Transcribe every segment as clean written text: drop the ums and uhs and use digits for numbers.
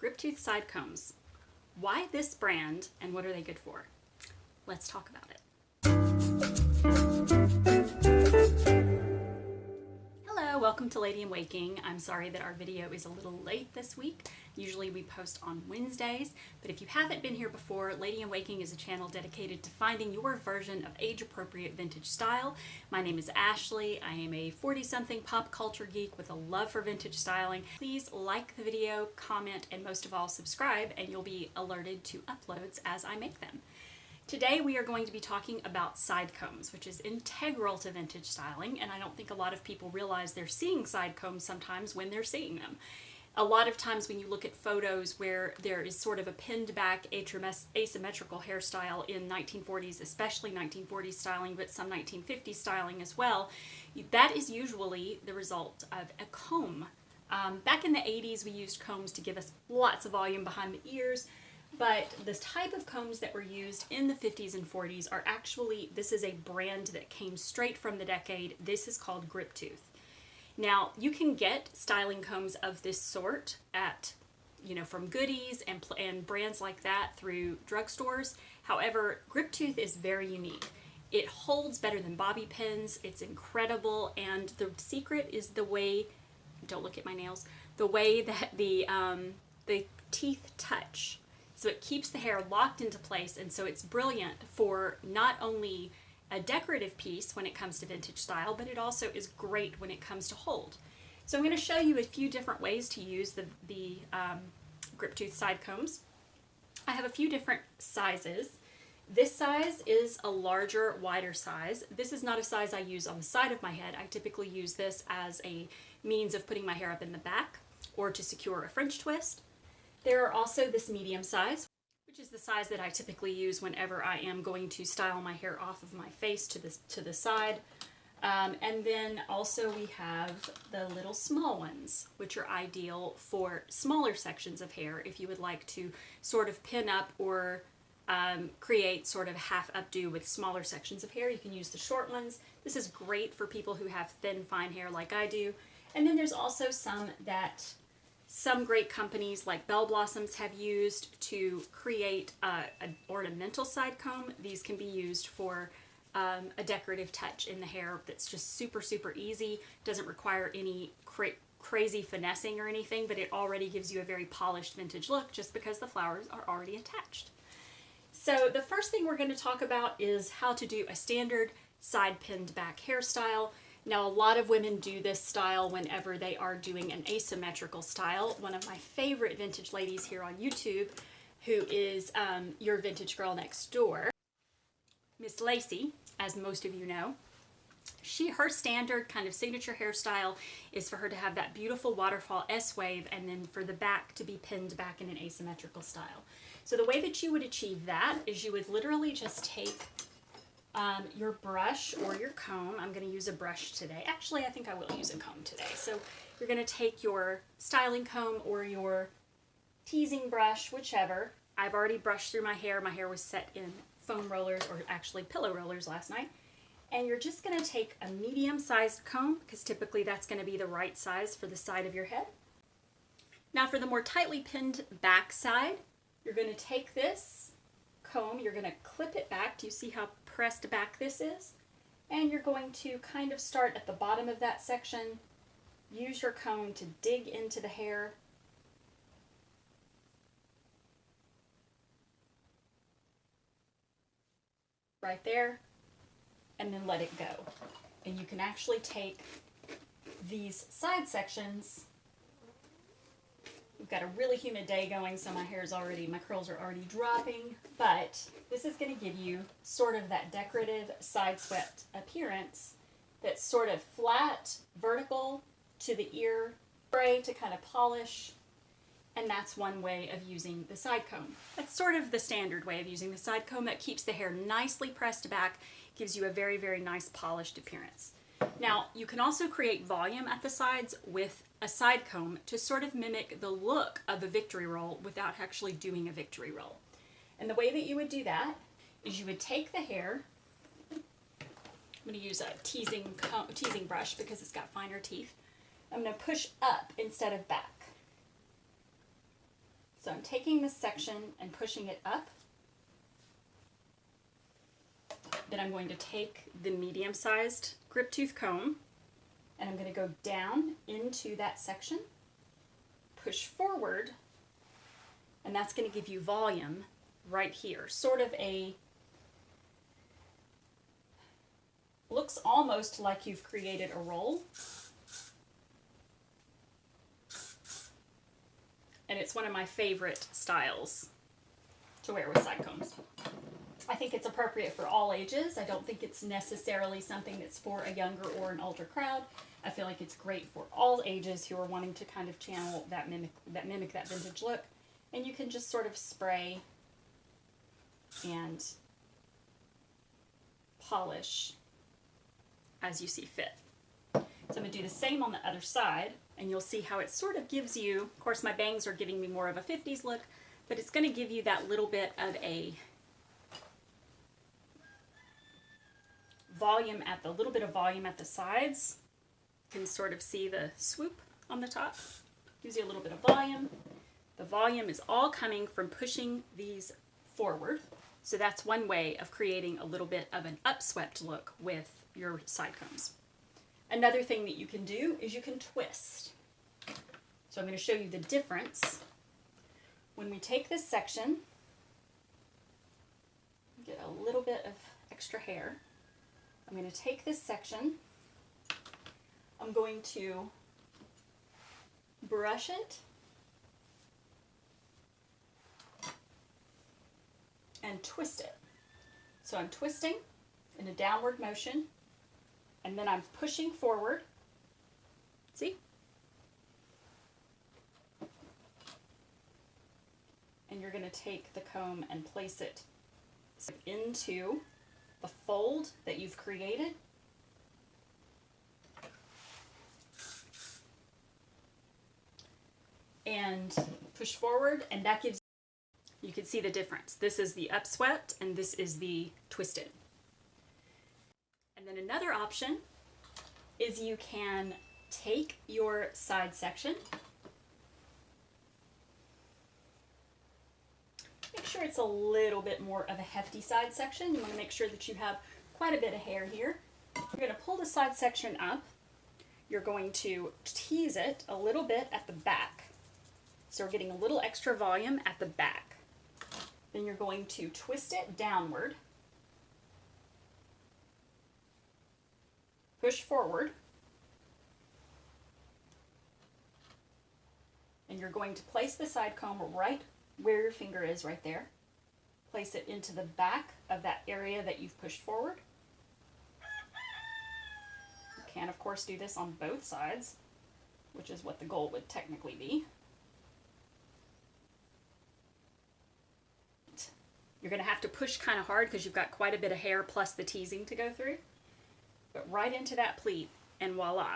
Griptooth side combs. Why this brand and what are they good for? Let's talk about it. Hello, welcome to Lady in Waking. I'm sorry that our video is a little late this week. Usually we post on Wednesdays, but if you haven't been here before, Lady in Waking is a channel dedicated to finding your version of age-appropriate vintage style. My name is Ashley. I am a 40-something pop culture geek with a love for vintage styling. Please like the video, comment, and most of all subscribe, and you'll be alerted to uploads as I make them. Today we are going to be talking about side combs, which is integral to vintage styling, and I don't think a lot of people realize they're seeing side combs sometimes when they're seeing them. A lot of times when you look at photos where there is sort of a pinned back asymmetrical hairstyle in 1940s, especially 1940s styling, but some 1950s styling as well, that is usually the result of a comb. Back in the 80s we used combs to give us lots of volume behind the ears, but the type of combs that were used in the 50s and 40s are actually, this is a brand that came straight from the decade. This is called Griptooth. Now, you can get styling combs of this sort at, from Goodies and brands like that through drugstores. However, Griptooth is very unique. It holds better than bobby pins. It's incredible, and the secret is the way, don't look at my nails, the way that the teeth touch. So it keeps the hair locked into place, and so it's brilliant for not only a decorative piece when it comes to vintage style, but it also is great when it comes to hold. So I'm going to show you a few different ways to use the Griptooth side combs. I have a few different sizes. This size is a larger, wider size. This is not a size I use on the side of my head. I typically use this as a means of putting my hair up in the back or to secure a French twist. There are also this medium size, which is the size that I typically use whenever I am going to style my hair off of my face to the side. And then also we have the little small ones, which are ideal for smaller sections of hair if you would like to sort of pin up or create sort of half updo with smaller sections of hair. You can use the short ones. This is great for people who have thin, fine hair like I do. And then there's also some that some great companies like Belle Blossoms have used to create an ornamental side comb. These can be used for a decorative touch in the hair that's just super, super easy. Doesn't require any crazy finessing or anything, but it already gives you a very polished vintage look just because the flowers are already attached. So the first thing we're going to talk about is how to do a standard side pinned back hairstyle. Now, a lot of women do this style whenever they are doing an asymmetrical style. One of my favorite vintage ladies here on YouTube, who is your vintage girl next door, Miss Lacey, as most of you know, her standard kind of signature hairstyle is for her to have that beautiful waterfall S-wave and then for the back to be pinned back in an asymmetrical style. So the way that you would achieve that is you would literally just take your brush or your comb. I'm going to use a brush today. Actually, I think I will use a comb today. So you're going to take your styling comb or your teasing brush, whichever. I've already brushed through my hair. My hair was set in foam rollers, or actually pillow rollers last night. And you're just going to take a medium-sized comb, because typically that's going to be the right size for the side of your head. Now for the more tightly pinned back side, you're going to take this comb, you're going to clip it back. Do you see how pressed back this is? And you're going to kind of start at the bottom of that section, use your comb to dig into the hair, right there, and then let it go. And you can actually take these side sections. We've got a really humid day going, so my curls are already dropping, but this is going to give you sort of that decorative side swept appearance that's sort of flat, vertical to the ear, spray to kind of polish, and that's one way of using the side comb. That's sort of the standard way of using the side comb. That keeps the hair nicely pressed back, gives you a very, very nice polished appearance. Now, you can also create volume at the sides with a side comb to sort of mimic the look of a victory roll without actually doing a victory roll. And the way that you would do that is you would take the hair. I'm going to use a teasing brush because it's got finer teeth. I'm going to push up instead of back. So I'm taking this section and pushing it up. Then I'm going to take the medium-sized Griptooth comb and I'm going to go down into that section, push forward, and that's going to give you volume right here. Sort of a, looks almost like you've created a roll. And it's one of my favorite styles to wear with side combs. I think it's appropriate for all ages. I don't think it's necessarily something that's for a younger or an older crowd. I feel like it's great for all ages who are wanting to kind of channel that mimic that vintage look. And you can just sort of spray and polish as you see fit. So I'm going to do the same on the other side, and you'll see how it sort of gives you, of course my bangs are giving me more of a 50s look, but it's going to give you that little bit of a volume at the sides. You can sort of see the swoop on the top. Gives you a little bit of volume. The volume is all coming from pushing these forward. So that's one way of creating a little bit of an upswept look with your side combs. Another thing that you can do is you can twist. So I'm going to show you the difference. When we take this section, get a little bit of extra hair. I'm going to take this section, I'm going to brush it and twist it. So I'm twisting in a downward motion, and then I'm pushing forward. See? And you're going to take the comb and place it into the fold that you've created. And push forward, and that gives you can see the difference. This is the upswept and this is the twisted. And then another option is you can take your side section, make sure it's a little bit more of a hefty side section. You want to make sure that you have quite a bit of hair here. You're going to pull the side section up. You're going to tease it a little bit at the back. So we're getting a little extra volume at the back. Then you're going to twist it downward, push forward, and you're going to place the side comb right where your finger is right there. Place it into the back of that area that you've pushed forward. You can, of course, do this on both sides, which is what the goal would technically be. You're going to have to push kind of hard because you've got quite a bit of hair plus the teasing to go through. But right into that pleat, and voila,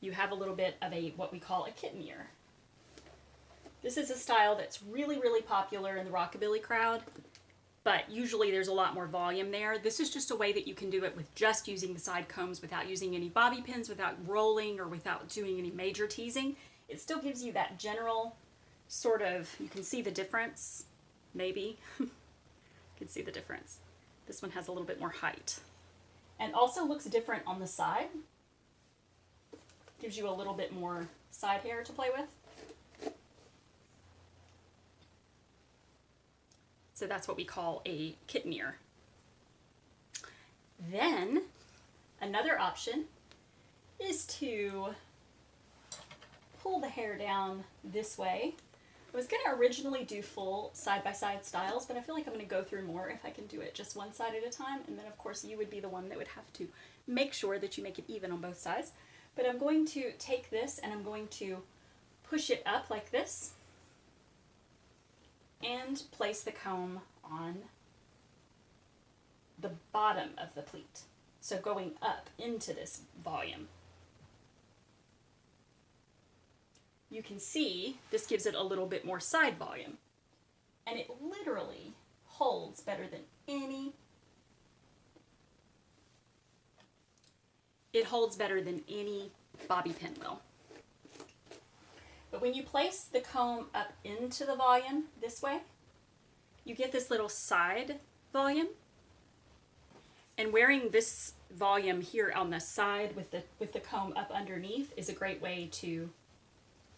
you have a little bit of a what we call a kitten ear. This is a style that's really, really popular in the rockabilly crowd, but usually there's a lot more volume there. This is just a way that you can do it with just using the side combs without using any bobby pins, without rolling, or without doing any major teasing. It still gives you that general sort of, you can see the difference, maybe. You can see the difference. This one has a little bit more height. And also looks different on the side. Gives you a little bit more side hair to play with. So that's what we call a kitten ear. Then another option is to pull the hair down this way. I was going to originally do full side-by-side styles, but I feel like I'm going to go through more if I can do it just one side at a time. And then, of course, you would be the one that would have to make sure that you make it even on both sides. But I'm going to take this and I'm going to push it up like this and place the comb on the bottom of the pleat. So going up into this volume. You can see this gives it a little bit more side volume. And it literally holds better than any bobby pin will. But when you place the comb up into the volume this way, you get this little side volume. And wearing this volume here on the side with the comb up underneath is a great way to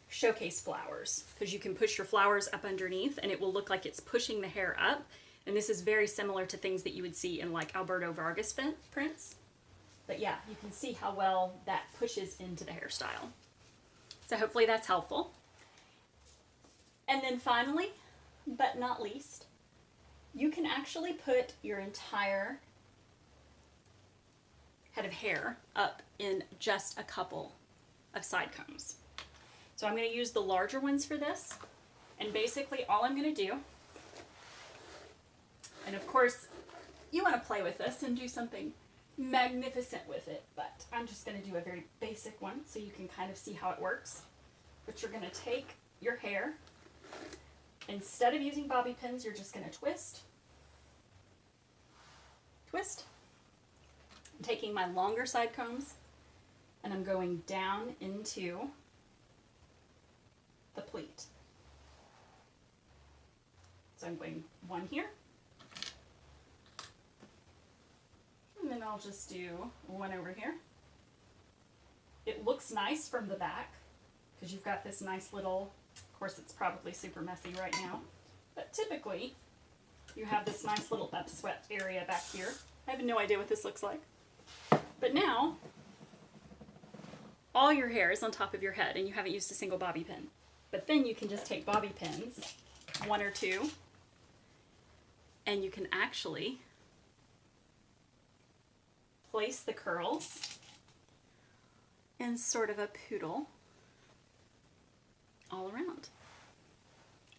showcase flowers, because you can push your flowers up underneath and it will look like it's pushing the hair up. And this is very similar to things that you would see in like Alberto Vargas prints. But yeah, you can see how well that pushes into the hairstyle. So hopefully that's helpful. And then finally, but not least, you can actually put your entire head of hair up in just a couple of side combs. So I'm going to use the larger ones for this, and basically all I'm going to do, and of course you want to play with this and do something magnificent with it, but I'm just going to do a very basic one so you can kind of see how it works. But you're going to take your hair, instead of using bobby pins, you're just going to twist. I'm taking my longer side combs and I'm going down into the pleat. So I'm going one here, and then I'll just do one over here. It looks nice from the back because you've got this nice little, of course it's probably super messy right now, but typically you have this nice little upswept area back here. I have no idea what this looks like. But now all your hair is on top of your head and you haven't used a single bobby pin. But then you can just take bobby pins, one or two, and you can actually place the curls in sort of a poodle all around.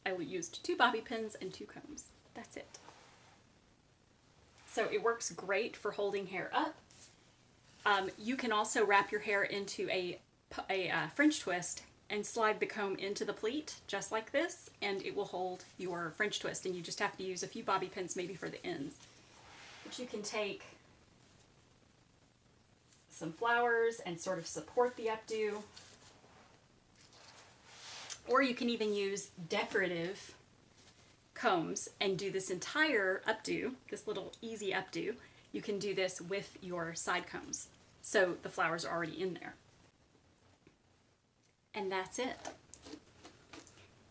I used 2 bobby pins and 2 combs. That's it. So it works great for holding hair up. You can also wrap your hair into a French twist and slide the comb into the pleat just like this, and it will hold your French twist, and you just have to use a few bobby pins maybe for the ends. But you can take some flowers and sort of support the updo, or you can even use decorative combs and do this entire updo, this little easy updo. You can do this with your side combs, so the flowers are already in there. And that's it.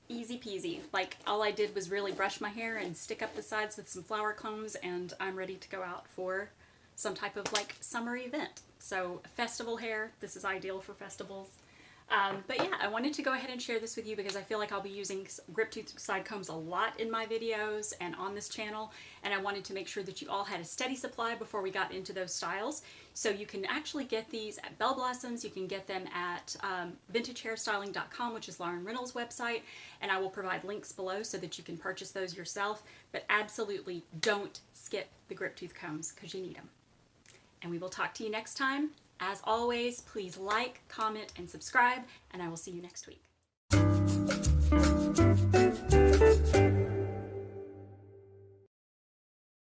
Easy peasy. Like, all I did was really brush my hair and stick up the sides with some flower combs, and I'm ready to go out for some type of like summer event. So festival hair, this is ideal for festivals. But yeah, I wanted to go ahead and share this with you because I feel like I'll be using Griptooth side combs a lot in my videos and on this channel, and I wanted to make sure that you all had a steady supply before we got into those styles. So you can actually get these at Belle Blossoms, you can get them at vintagehairstyling.com, which is Lauren Reynolds' website, and I will provide links below so that you can purchase those yourself. But absolutely don't skip the Griptooth combs because you need them. And we will talk to you next time. As always, please like, comment, and subscribe, and I will see you next week.